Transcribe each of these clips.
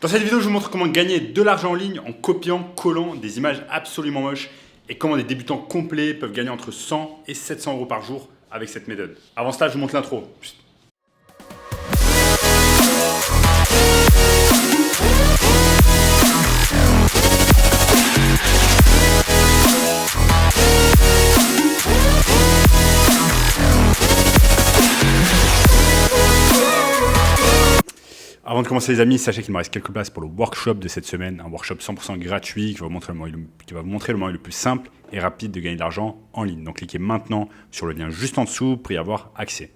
Dans cette vidéo, je vous montre comment gagner de l'argent en ligne en copiant, collant des images absolument moches et comment des débutants complets peuvent gagner entre 100 et 700 euros par jour avec cette méthode. Avant cela, je vous montre l'intro. Avant de commencer les amis, sachez qu'il me reste quelques places pour le workshop de cette semaine, un workshop 100% gratuit qui va vous montrer le moyen le plus simple et rapide de gagner de l'argent en ligne. Donc cliquez maintenant sur le lien juste en dessous pour y avoir accès.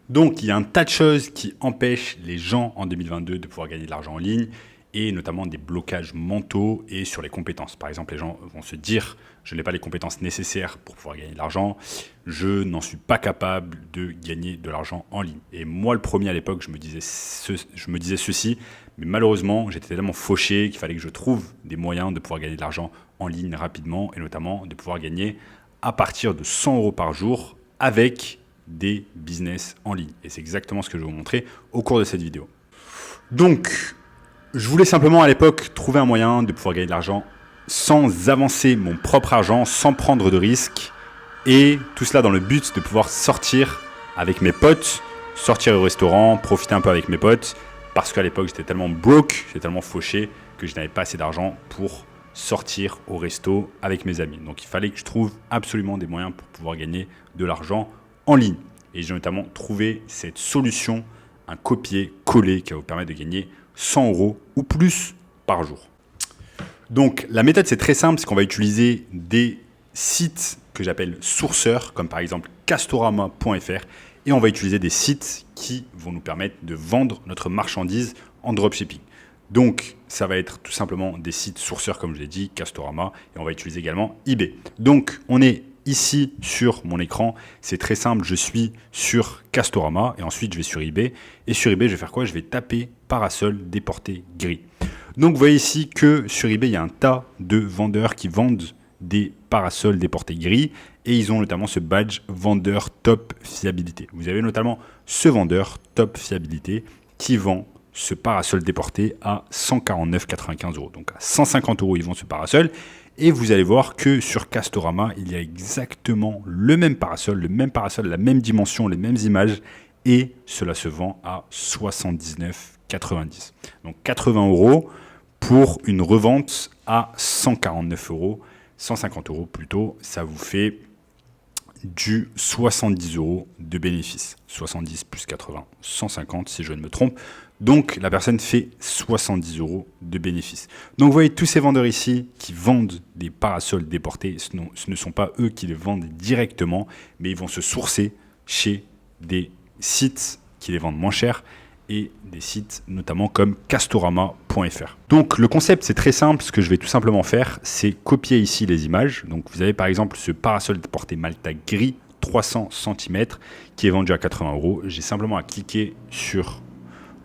Donc il y a un tas de choses qui empêchent les gens en 2022 de pouvoir gagner de l'argent en ligne et notamment des blocages mentaux et sur les compétences. Par exemple, les gens vont se dire « je n'ai pas les compétences nécessaires pour pouvoir gagner de l'argent, je n'en suis pas capable de gagner de l'argent en ligne ». Et moi, le premier à l'époque, je me disais ceci, mais malheureusement, j'étais tellement fauché qu'il fallait que je trouve des moyens de pouvoir gagner de l'argent en ligne rapidement et notamment de pouvoir gagner à partir de 100 euros par jour avec des business en ligne. Et c'est exactement ce que je vais vous montrer au cours de cette vidéo. Donc, je voulais simplement à l'époque trouver un moyen de pouvoir gagner de l'argent sans avancer mon propre argent, sans prendre de risques et tout cela dans le but de pouvoir sortir avec mes potes, sortir au restaurant, profiter un peu avec mes potes parce qu'à l'époque j'étais tellement broke, j'étais tellement fauché que je n'avais pas assez d'argent pour sortir au resto avec mes amis. Donc il fallait que je trouve absolument des moyens pour pouvoir gagner de l'argent en ligne. Et j'ai notamment trouvé cette solution, un copier-coller qui va vous permettre de gagner 100 euros ou plus par jour. Donc la méthode c'est très simple, c'est qu'on va utiliser des sites que j'appelle sourceurs, comme par exemple castorama.fr, et on va utiliser des sites qui vont nous permettre de vendre notre marchandise en dropshipping. Donc ça va être tout simplement des sites sourceurs comme je l'ai dit, Castorama, et on va utiliser également eBay. Donc on est ici sur mon écran, c'est très simple, je suis sur Castorama et ensuite je vais sur eBay. Et sur eBay, je vais faire quoi? Je vais taper parasol déporté gris. Donc vous voyez ici que sur eBay, il y a un tas de vendeurs qui vendent des parasols déportés gris et ils ont notamment ce badge vendeur top fiabilité. Vous avez notamment ce vendeur top fiabilité qui vend ce parasol déporté à 149,95 €. Donc à 150 €, ils vendent ce parasol. Et vous allez voir que sur Castorama, il y a exactement le même parasol, la même dimension, les mêmes images. Et cela se vend à 79,90 €. Donc 80 € pour une revente à 149 €, 150 € plutôt. Ça vous fait du 70 € de bénéfice. 70 plus 80, 150 si je ne me trompe. Donc, la personne fait 70 € de bénéfice. Donc, vous voyez tous ces vendeurs ici qui vendent des parasols déportés. Ce ne sont pas eux qui les vendent directement, mais ils vont se sourcer chez des sites qui les vendent moins cher et des sites notamment comme castorama.fr. Donc, le concept, c'est très simple. Ce que je vais tout simplement faire, c'est copier ici les images. Donc, vous avez par exemple ce parasol déporté Malta gris 300 cm qui est vendu à 80 €. J'ai simplement à cliquer sur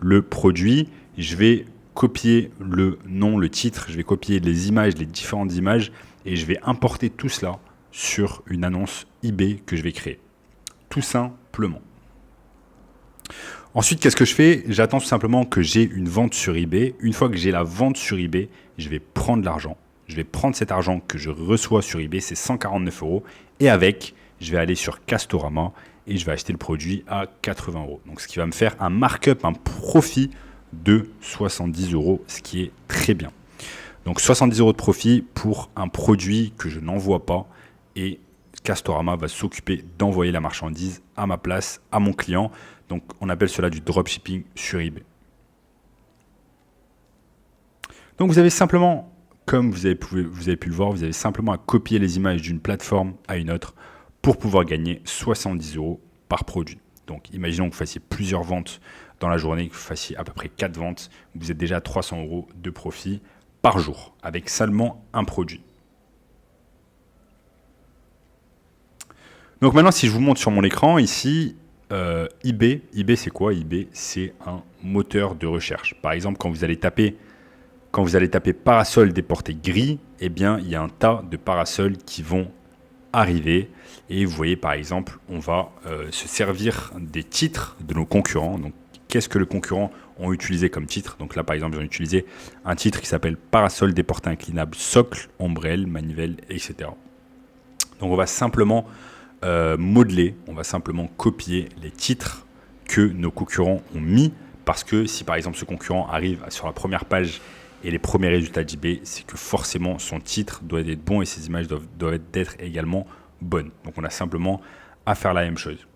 le produit, je vais copier le nom, le titre, je vais copier les images, les différentes images et je vais importer tout cela sur une annonce eBay que je vais créer. Tout simplement. Ensuite, qu'est-ce que je fais? J'attends tout simplement que j'ai une vente sur eBay. Une fois que j'ai la vente sur eBay, je vais prendre l'argent. Je vais prendre cet argent que je reçois sur eBay, c'est 149 € et avec, je vais aller sur Castorama et je vais acheter le produit à 80 €. Donc, ce qui va me faire un markup, un profit de 70 €, ce qui est très bien. Donc, 70 € de profit pour un produit que je n'envoie pas et Castorama va s'occuper d'envoyer la marchandise à ma place, à mon client. Donc, on appelle cela du dropshipping sur eBay. Donc, vous avez simplement, comme vous avez pu le voir, vous avez simplement à copier les images d'une plateforme à une autre pour pouvoir gagner 70 € par produit. Donc, imaginons que vous fassiez plusieurs ventes dans la journée, que vous fassiez à peu près 4 ventes. Vous êtes déjà à 300 € de profit par jour avec seulement un produit. Donc maintenant, si je vous montre sur mon écran ici, eBay c'est quoi? eBay, c'est un moteur de recherche. Par exemple, quand vous allez taper parasol déporté gris, eh bien, il y a un tas de parasols qui vont arriver et vous voyez par exemple on va se servir des titres de nos concurrents. Donc qu'est-ce que le concurrent? ont utilisé comme titre. Donc là, par exemple, ils ont utilisé un titre qui s'appelle Parasol déporté inclinable, socle, ombrelle, manivelle, etc. Donc on va simplement modeler, on va simplement copier les titres que nos concurrents ont mis, parce que si par exemple ce concurrent arrive sur la première page et les premiers résultats d'eBay, c'est que forcément son titre doit être bon et ses images doivent être également bonnes. Donc on a simplement à faire la même chose.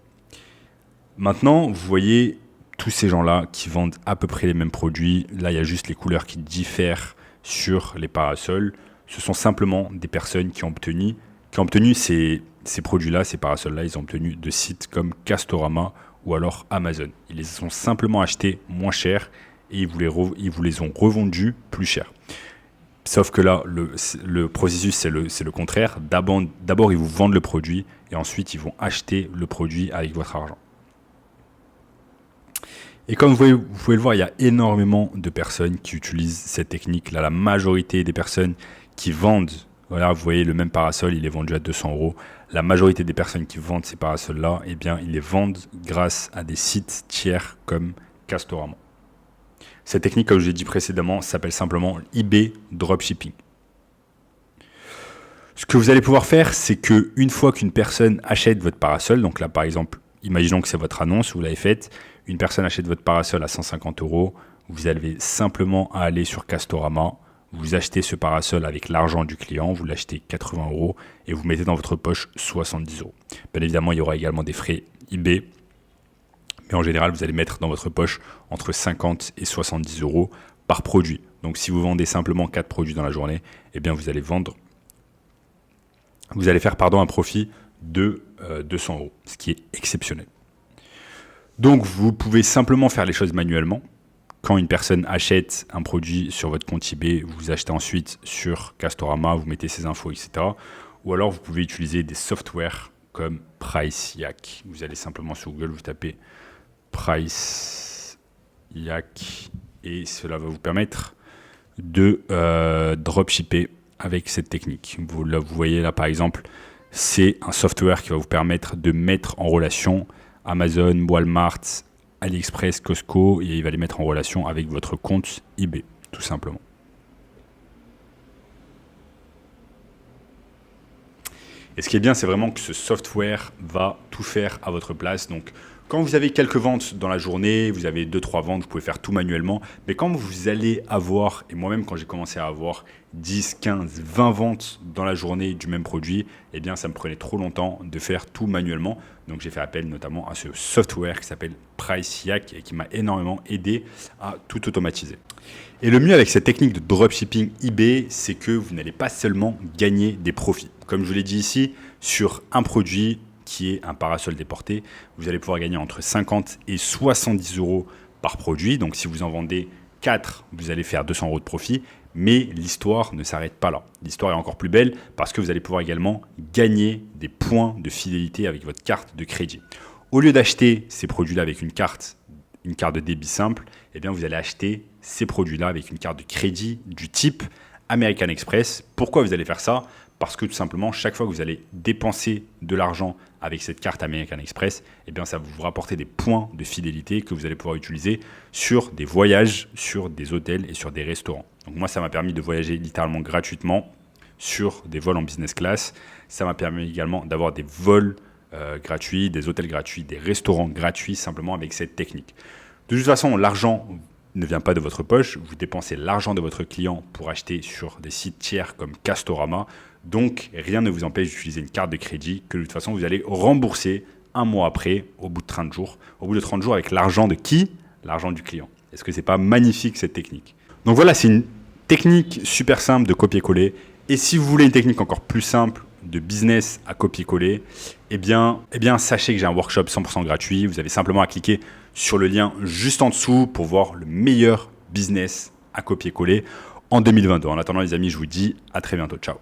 Maintenant, vous voyez tous ces gens-là qui vendent à peu près les mêmes produits. Là, il y a juste les couleurs qui diffèrent sur les parasols. Ce sont simplement des personnes qui ont obtenu ces produits-là, ces parasols-là, ils ont obtenu de sites comme Castorama ou alors Amazon. Ils les ont simplement achetés moins cher et ils vous les ont revendus plus cher. Sauf que là, le processus, c'est le contraire. D'abord, ils vous vendent le produit et ensuite, ils vont acheter le produit avec votre argent. Et comme vous pouvez le voir, il y a énormément de personnes qui utilisent cette technique. Là, la majorité des personnes qui vendent, voilà, vous voyez le même parasol, il est vendu à 200 €. La majorité des personnes qui vendent ces parasols-là, eh bien, ils les vendent grâce à des sites tiers comme Castorama. Cette technique, comme je l'ai dit précédemment, s'appelle simplement eBay Dropshipping. Ce que vous allez pouvoir faire, c'est qu'une fois qu'une personne achète votre parasol, donc là par exemple, imaginons que c'est votre annonce, vous l'avez faite, une personne achète votre parasol à 150 €, vous avez simplement à aller sur Castorama, vous achetez ce parasol avec l'argent du client, vous l'achetez 80 € et vous mettez dans votre poche 70 €. Bien évidemment, il y aura également des frais eBay, mais en général, vous allez mettre dans votre poche entre 50 et 70 € par produit. Donc si vous vendez simplement 4 produits dans la journée, eh bien vous allez faire un profit de 200 €, ce qui est exceptionnel. Donc vous pouvez simplement faire les choses manuellement. Quand une personne achète un produit sur votre compte eBay, vous achetez ensuite sur Castorama, vous mettez ses infos, etc. Ou alors vous pouvez utiliser des softwares comme PriceYak. Vous allez simplement sur Google, vous tapez PriceYak et cela va vous permettre de dropshipper avec cette technique. Vous voyez là par exemple, c'est un software qui va vous permettre de mettre en relation Amazon, Walmart, AliExpress, Costco, et il va les mettre en relation avec votre compte eBay, tout simplement. Et ce qui est bien, c'est vraiment que ce software va tout faire à votre place. Donc, quand vous avez quelques ventes dans la journée, vous avez 2-3 ventes, vous pouvez faire tout manuellement. Mais quand vous allez avoir, et moi-même quand j'ai commencé à avoir 10, 15, 20 ventes dans la journée du même produit, eh bien ça me prenait trop longtemps de faire tout manuellement. Donc j'ai fait appel notamment à ce software qui s'appelle PriceYak et qui m'a énormément aidé à tout automatiser. Et le mieux avec cette technique de dropshipping eBay, c'est que vous n'allez pas seulement gagner des profits. Comme je vous l'ai dit ici, sur un produit qui est un parasol déporté, vous allez pouvoir gagner entre 50 et 70 € par produit. Donc si vous en vendez 4, vous allez faire 200 € de profit. Mais l'histoire ne s'arrête pas là. L'histoire est encore plus belle parce que vous allez pouvoir également gagner des points de fidélité avec votre carte de crédit. Au lieu d'acheter ces produits-là avec une carte de débit simple, eh bien vous allez acheter ces produits-là avec une carte de crédit du type American Express. Pourquoi vous allez faire ça ? Parce que tout simplement, chaque fois que vous allez dépenser de l'argent avec cette carte American Express, eh bien, ça va vous rapporter des points de fidélité que vous allez pouvoir utiliser sur des voyages, sur des hôtels et sur des restaurants. Donc moi, ça m'a permis de voyager littéralement gratuitement sur des vols en business class. Ça m'a permis également d'avoir des vols gratuits, des hôtels gratuits, des restaurants gratuits simplement avec cette technique. De toute façon, l'argent ne vient pas de votre poche. Vous dépensez l'argent de votre client pour acheter sur des sites tiers comme Castorama. Donc, rien ne vous empêche d'utiliser une carte de crédit que de toute façon, vous allez rembourser un mois après, au bout de 30 jours. Au bout de 30 jours, avec l'argent de qui ? L'argent du client. Est-ce que ce n'est pas magnifique cette technique ? Donc voilà, c'est une technique super simple de copier-coller. Et si vous voulez une technique encore plus simple de business à copier-coller, eh bien, sachez que j'ai un workshop 100% gratuit. Vous avez simplement à cliquer sur le lien juste en dessous pour voir le meilleur business à copier-coller en 2022. En attendant les amis, je vous dis à très bientôt. Ciao.